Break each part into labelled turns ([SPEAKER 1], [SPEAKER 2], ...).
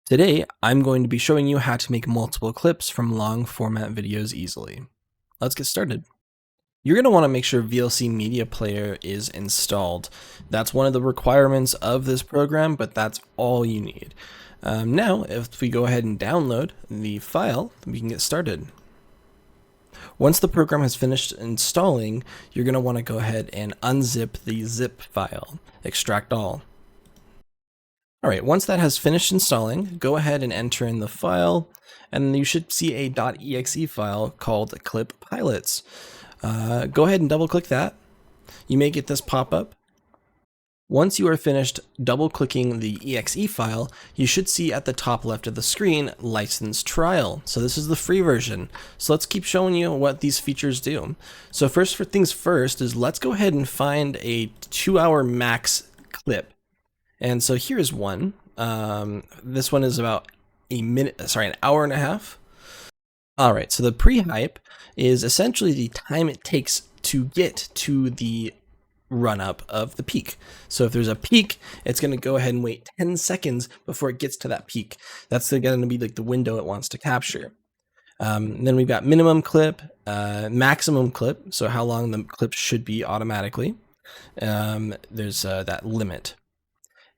[SPEAKER 1] Today, I'm going to be showing you how to make multiple clips from long format videos easily. Let's get started. You're going to want to make sure VLC Media Player is installed. That's one of the requirements of this program, but that's all you need. Now, if we go ahead and download the file, we can get started. Once the program has finished installing, you're going to want to go ahead and unzip the zip file, extract all. All right, once that has finished installing, go ahead and enter in the file, and you should see a .exe file called ClipPilots. Go ahead and double click that. You may get this pop up. Once you are finished double clicking the exe file, you should see at the top left of the screen license trial. So this is the free version. So let's keep showing you what these features do. So first things first is let's go ahead and find a 2-hour max clip. And so here's one. This one is about an hour and a half. All right, so the pre-hype is essentially the time it takes to get to the run-up of the peak. So if there's a peak, it's going to go ahead and wait 10 seconds before it gets to that peak. That's going to be like the window it wants to capture. Then we've got minimum clip, maximum clip, so how long the clip should be automatically. There's that limit.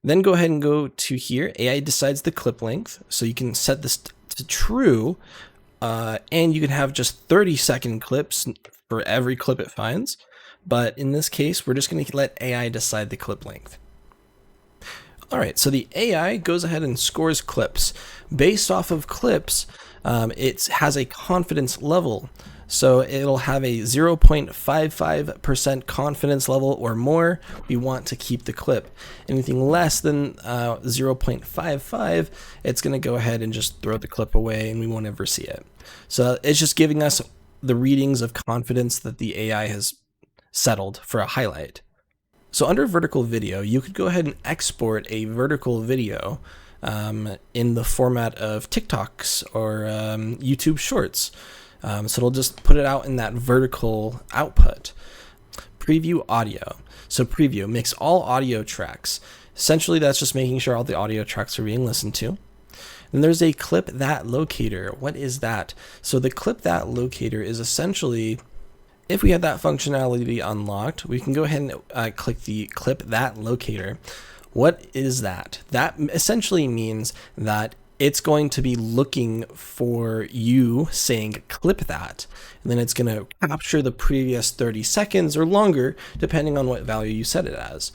[SPEAKER 1] Then go ahead and go to here. AI decides the clip length. So you can set this to true, and you can have just 30-second clips for every clip it finds. But in this case, we're just going to let AI decide the clip length. All right, so the AI goes ahead and scores clips. Based off of clips, it has a confidence level. So it'll have a 0.55% confidence level or more. We want to keep the clip. Anything less than 0.55, it's going to go ahead and just throw the clip away and we won't ever see it. So it's just giving us the readings of confidence that the AI has settled for a highlight. So under vertical video, you could go ahead and export a vertical video in the format of TikToks or YouTube Shorts. So it'll just put it out in that vertical output. Preview audio. So preview makes all audio tracks. Essentially, that's just making sure all the audio tracks are being listened to. Then there's a clip that locator. What is that? So the clip that locator is essentially, if we had that functionality unlocked, we can go ahead and click the clip that locator. What is that? That essentially means that it's going to be looking for you saying clip that, and then it's going to capture the previous 30 seconds or longer, depending on what value you set it as.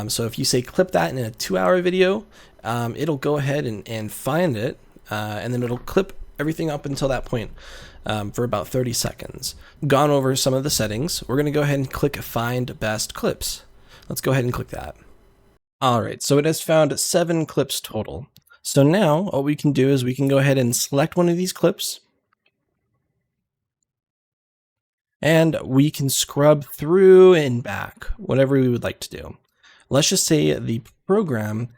[SPEAKER 1] So if you say clip that in a 2-hour video, it'll go ahead and find it, and then it'll clip everything up until that point for about 30 seconds. Gone over some of the settings, we're going to go ahead and click Find Best Clips. Let's go ahead and click that. All right, so it has found 7 clips total. So now what we can do is we can go ahead and select one of these clips, and we can scrub through and back, whatever we would like to do. Let's just say the program,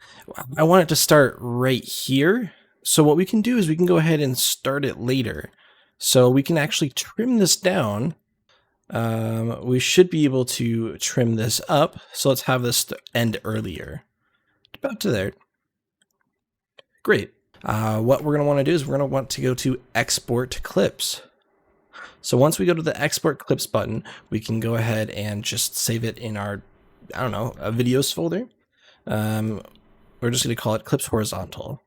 [SPEAKER 1] I want it to start right here. So what we can do is we can go ahead and start it later. So we can actually trim this down. We should be able to trim this up. So let's have this end earlier, about to there. Great. What we're going to want to do is we're going to want to go to Export Clips. So once we go to the Export Clips button, we can go ahead and just save it in our, a videos folder. We're just going to call it Clips Horizontal.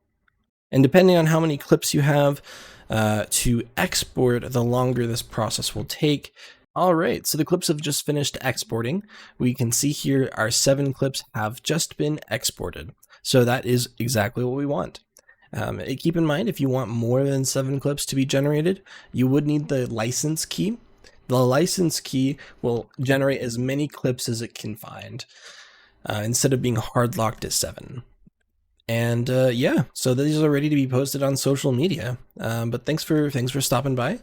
[SPEAKER 1] And depending on how many clips you have to export, the longer this process will take. All right, so the clips have just finished exporting. We can see here our 7 clips have just been exported. So that is exactly what we want. Keep in mind, if you want more than 7 clips to be generated, you would need the license key. The license key will generate as many clips as it can find, instead of being hard locked at 7. And yeah, so these are ready to be posted on social media. But thanks for stopping by.